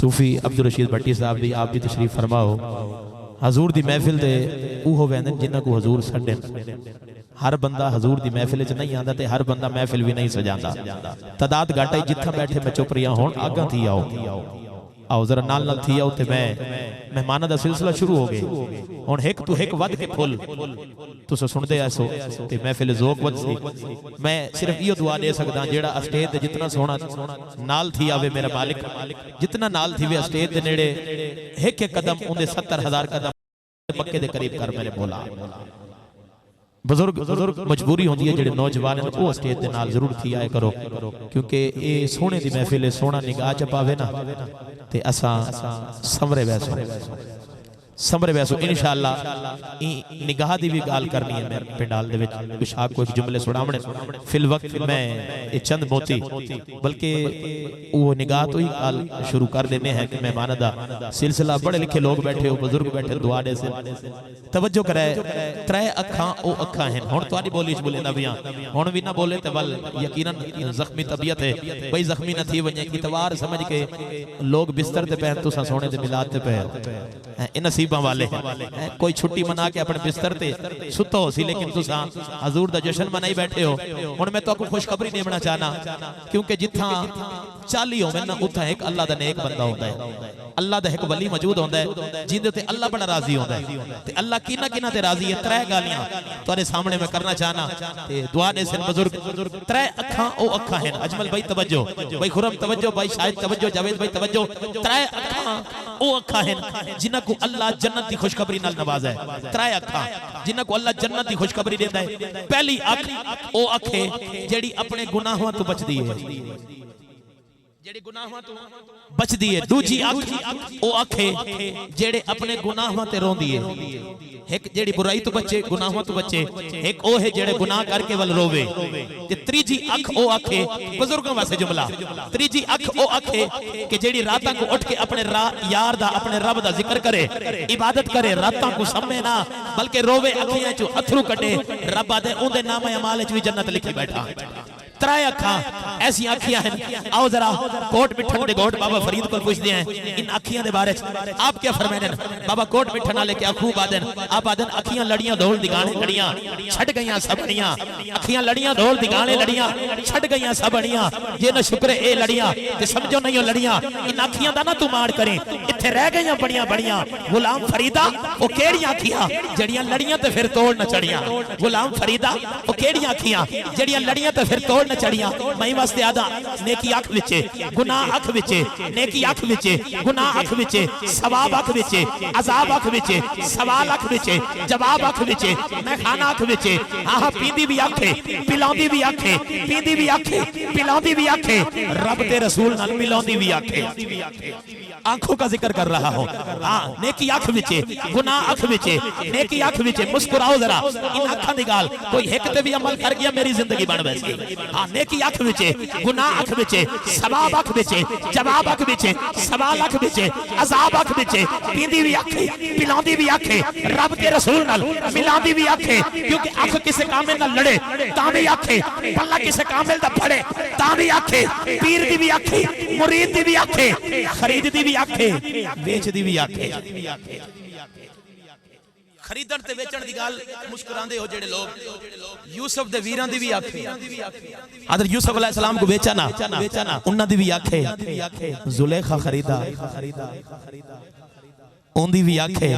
صوفی عبدالرشید بھٹی صاحب بھی آپ بھی تشریف فرماؤ. حضور دی محفل دے اوہ ویندن جنہ کو حضور سڈن. ہر بندہ حضور دی محفل وچ نہیں آندا تے ہر بندہ محفل بھی نہیں سجاندا. تعداد گھٹ ہے جتھا بیٹھے میں چپ رہیا ہون آگاں تھی آؤ آؤ ذرا نال نال تھی آؤ تے میں مہمانہ دا سلسلہ شروع ہو گئے. ہن ایک تو ایک ود کے پھل تسا سن دے ایسو تے محفل ذوق ود سی. میں صرف یہ دعا دے سکدا جیڑا اسٹیج تے جتنا سونا نال تھی آوے میرا مالک جتنا نال تھی وے اسٹیج دے نیڑے ایک ایک قدم اون دے 70,000 قدم مکے دے قریب کر میرے مولا. بزرگ مجبوری ہوندی ہے جڑے نوجوان ہیں وہ اسٹیج دے نال ضرور تھی آئے کرو کیونکہ اے سونے دی محفل سونا نگاہ چ پاوے نا تے اساں سمرے ویسو انشاءاللہ نگاہ دی بھی گال کرنی ہے میرے پنڈال دے وچ بشاک کو ایک جملے سڑامنے فی الوقت میں چند موتی بلکہ وہ نگاہ تو ہی گال شروع کر دینے ہیں کہ مہمانہ دا سلسلہ بڑے لکھے لوگ بیٹھے ہو بزرگ بیٹھے دعا دے سے توجہ کرے. ترے اکھاں او اکھاں ہیں. ہون تو آنی بولیش بولے نبیاں ہون بھی نہ بولے تے بل یقیناً زخمی طبیعت ہے بھئی زخمی نہ تھی ونجے کی توار سمجھ کے لوگ بستر تے پہن تو سا سونے تے ملاد تے پہن ان نصیباں والے ہیں. کوئی چھٹی منا کے اپنے بستر تے ستا ہو سی لیکن تساں حضور دا جشن منائی بیٹھے ہو. ہن میں تو کو خوشخبری دینا چاہنا کیونکہ جتھاں 40 ہوویں نا اتھاں ایک اللہ دا نیک بندہ ہوندا ہے. اللہ دا ایک ولی موجود ہوندا ہے جیندے تے اللہ بڑا راضی ہوندا ہے تے اللہ کینا کینا تے راضی ہے. ترے گالیاں تواڈے سامنے میں کرنا چاہنا تے دعا دے سن بزرگ. ترے اکھاں او اکھاں ہیں. اجمل بھائی توجہ بھائی خرم توجہ بھائی شاہد توجہ جاوید بھائی توجہ. ترے اکھاں او اکھاں ہیں جنہاں کو اللہ جنت دی خوشخبری نال نوازا ہے. ترے اکھاں جنہاں کو اللہ جنت دی خوشخبری دیندا ہے. پہلی اکھ او اکھ ہے جیڑی اپنے گناہاں تو بچدی ہے جیڑی گناہاں تو بچ دیئے. دوجی او اکھے جیڑے اپنے گناہاں تے رون دیئے. ایک جیڑی برائی تو بچے گناہاں تو بچے ایک او ہے جیڑے گناہ کر کے ول روے. تریجی اکھ او اکھے بزرگوں واسے جملہ تریجی اکھ او اکھے کہ جیڑی راتاں کو اٹھ کے اپنے یار دا اپنے رب دا ذکر کرے عبادت کرے راتاں کو سمے نہ بلکہ روے اکھیاں چو اتھرو کٹے رب آدھے اون دے نام اعمال چ وی جنت لکھی بیٹھا. ترائے اکھاں ایسی اکھیاں ہیں. آؤ ذرا کوٹ مٹھن دے گوٹ بابا فرید کو پوچھ دیا ہیں ان اکھیاں دے بارے آپ کیا فرمائیں. بابا کوٹ مٹھن والے کیا خوب آدن آپ آدن اکھیاں لڑیاں دھول دگانے لڑیاں چھٹ گئیاں سبڑیاں. اکھیاں لڑیاں دھول دگانے لڑیاں چھٹ گئیاں سبڑیاں. یہ نہ شکر اے لڑیاں تے سمجھو نہیں ہو لڑیاں. ان اکھیاں دا نہ تو مار کریں اتھے رہ گئیاں بڑیاں بڑیاں. غلام فریدہ وہ کیڑیاں اکھیاں جڑیاں لڑیاں تے پھر توڑ نہ چڑیاں. غلام فریدہ وہ کیڑیاں اکھیاں جڑیاں لڑیاں تے پھر توڑ نہ چڑیاں. میں واسطے آدھا نیکی اکھ وچے گناہ اکھ وچے نیکی اکھ وچے گناہ اکھ وچے ثواب اکھ وچے عذاب اکھ وچے سوال اکھ وچے جواب اکھ وچے میں کھانا اکھ وچے. آہا پیندی بھی اکھے پلاندی بھی اکھے پیندی بھی اکھے پلاندی بھی اکھے رب تے رسول نال ملاندی بھی اکھے. آنکھوں کا ذکر کر رہا ہوں. نیکی اکھ وچے گناہ اکھ وچے نیکی اکھ وچے. مسکراؤ ذرا ان اکھاں دی گال کوئی ایک تے بھی عمل کر گیا میری زندگی بن بیس گئی. نیکی اکھ وچے گناہ اکھ وچے ثواب اکھ وچے جواب اکھ وچے سوال اکھ وچے عذاب اکھ وچے پیندی بھی اکھے پلاندی بھی اکھے رب کے رسول نال ملاندی بھی اکھے. کیونکہ اکھ کسے کامل نال لڑے تاں بھی اکھے پلہ کسے کامل دا پھڑے تاں بھی اکھے. پیر دی بھی اکھے مرید دی بھی اکھے خرید دی بھی اکھے بیچ دی بھی اکھے. خریدن تے بیچن دی گال مسکراندے ہو جڑے لوگ یوسف دے ویراں دی بھی آکھے. حضرت یوسف علیہ السلام کو بیچا نا انہاں دی بھی آکھے. زلیخا خریدا اون دی بھی آکھے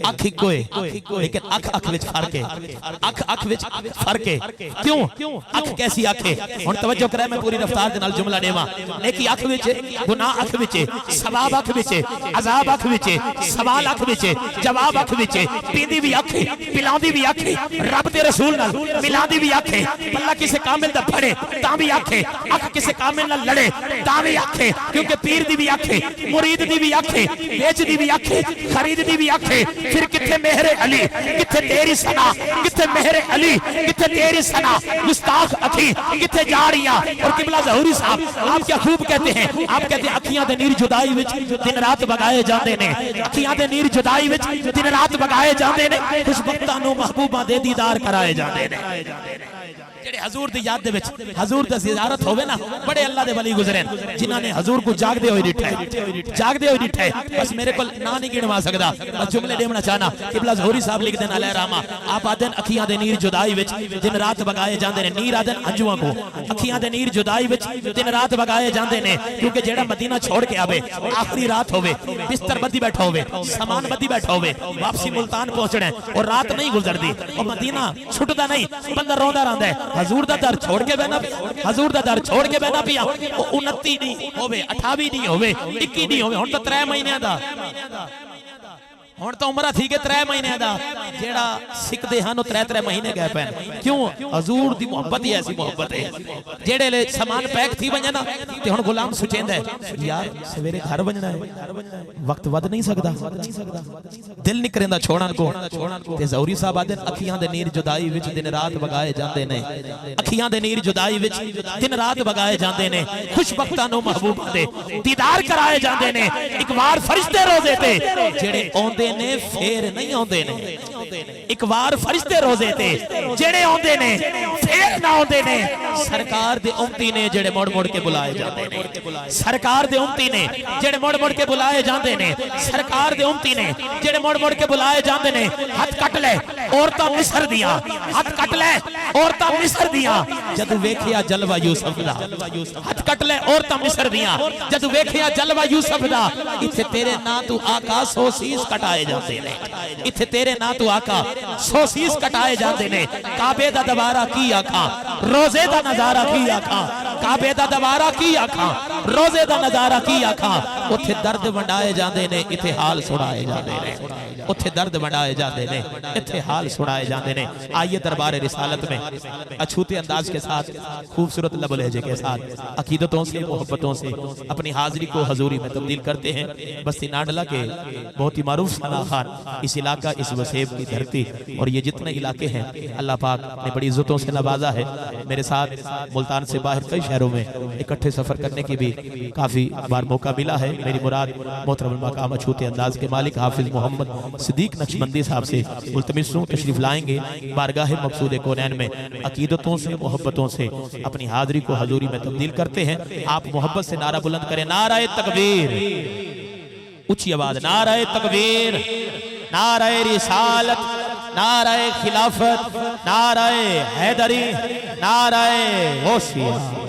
اکھ کوئے لیکن اکھ اکھ وچ فرق ہے. اکھ اکھ وچ فرق ہے. کیوں اکھ کیسی آکھے. ہن توجہ کرے میں پوری رفتار دے نال جملہ دیواں. نیکی اکھ وچ گناہ اکھ وچ ثواب اکھ وچ عذاب اکھ وچ سوال اکھ وچ جواب اکھ وچ پیندی بھی اکھ پلاندی بھی اکھ رب تے رسول نال ملاندی بھی اکھ. اللہ کسے کامل دا پھڑے تاں بھی اکھ اکھ کسے کامل نال لڑے تاں بھی اکھ. کیونکہ پیر دی بھی اکھ مرید دی بھی اکھ بیچ دی بھی اکھ خرید دی بھی آکھے. پھر کتھے مہر علی کتھے تیری سنا کتھے مہر علی کتھے تیری سنا گستاخ اکھی کتھے جاڑیاں. اور قبلہ ظہوری صاحب آپ کیا خوب کہتے ہیں. آپ کہتے ہیں اکھیاں دے نیر جدائی وچ دن رات بگائے جاندے نے. اکھیاں دے نیر جدائی وچ دن رات بگائے جاندے نے. خوش بختاں نو محبوباں دے دیدار کرائے جاندے نے. جڑے حضور دی یاد دے وچ حضور دا زیارت ہوے نا بڑے اللہ دے ولی گزرے جنہاں نے حضور کو جاگ دے ہوئے ڈٹھا ہے بس میرے کو نا نہیں گنوا سکدا بس جملے دینا چاہنا قبلہ ظہوری صاحب لکھ دین علیہ رحمہ آپ آدن اکھیاں دے نیر جدائی وچ دن رات بگائے جاندے نے نیر آدن انجواں کو اکھیاں دے نیر جدائی وچ دن رات بگائے جاندے نے کیونکہ جیڑا مدینہ چھوڑ کے آوے آخری رات ہوے بستر بدی بیٹھا ہوے سامان بدی بیٹھا ہوے واپسی ملتان پہنچنا ہے اور رات نہیں گزردی اور مدینہ چھٹدا نہیں بندہ روندا رہندا ہے حضور دا در چھوڑ کے بہنا حضور دا در چھوڑ کے بہنا پیا 29 نہیں ہوے 28 نہیں ہوے 21 نہیں ہوے ہن تو 3 مہینے دا ہن تو عمرہ تھی کہ 3 مہینے دا جیڑا سکھ دے ہن 3 مہینے گئے پین کیوں حضور دی محبت ہی ایسی محبت ہے جیڑے لے سامان پیک تھی ونجا نا تے ہن غلام سوچیندا ہے یار سویرے گھر ونجنا ہے وقت ود نہیں سکدا دل نہیں کریندا چھوڑن کو تے ظہوری صاحب آدن اکھیاں دے نیر جدائی وچ دن رات بگائے جاندے نے اکھیاں دے نیر جدائی وچ دن رات بگائے جاندے نے خوش بختاں نو محبوباں دے دیدار کرائے جاندے نے ایک وار فرشتے روزے تے جڑے اوندے نے پھر نہیں ہوندے نے ایک وار فرشتے روزے تے جڑے ہوندے نے پھر نہ ہوندے نے سرکار دے امتی نے جڑے مڑ مڑ کے بلائے جاندے نے سرکار دے امتی نے جڑے مڑ مڑ کے بلائے جاندے نے سرکار دے امتی نے جڑے مڑ مڑ کے بلائے جاندے نے ہاتھ کٹ لے عورتاں مصر دیاں ہاتھ کٹ لے عورتاں مصر دیاں جدوں ویکھیا جلوہ یوسف دا ہاتھ کٹ لے عورتاں مصر دیاں جدوں ویکھیا جلوہ یوسف دا ایتھے تیرے نا تو آقا سوسیس کٹائے جاندے نے ایتھے تیرے نا تو آقا سوسیس کٹائے جاندے نے کعبے دا دوبارہ کی آقا روزے دا نظارہ کی آقا کعبے دا دوبارہ کی آقا روزے دا نظارہ کی آقا اتھے درد ونڈائے جاندے نے ایتھے حال سڑائے جاندے نے اتھے درد ونڈائے جاندے نے ایتھے حال سڑائے جاندے نے آئیے دربار رسالت میں اچھوتے انداز کے ساتھ خوبصورت لب و لہجے کے ساتھ عقیدتوں سے محبتوں سے اپنی حاضری کو حضوری میں تبدیل کرتے ہیں بستی ناڈلا کے بہت ہی معروف ثنا خان اس علاقہ اس وسیب کی دھرتی اور یہ جتنے علاقے ہیں اللہ پاک نے بڑی عزتوں سے نوازا ہے میرے ساتھ ملتان سے باہر کئی شہروں میں اکٹھے سفر کرنے کی بھی کافی بار موقع ملا ہے میری مراد محترم المقام اچھوتے انداز کے مالک حافظ محمد صدیق نقشبندی صاحب سے ملتمسوں تشریف لائیں گے بارگاہ مقصود کونین میں عقیدتوں سے محبتوں سے اپنی حاضری کو حضوری میں تبدیل کرتے ہیں آپ محبت سے نعرہ بلند کریں نعرہ تکبیر اونچی آواز نعرہ تکبیر نعرہ رسالت نعرہ خلافت نعرہ حیدری نعرہ غوثیہ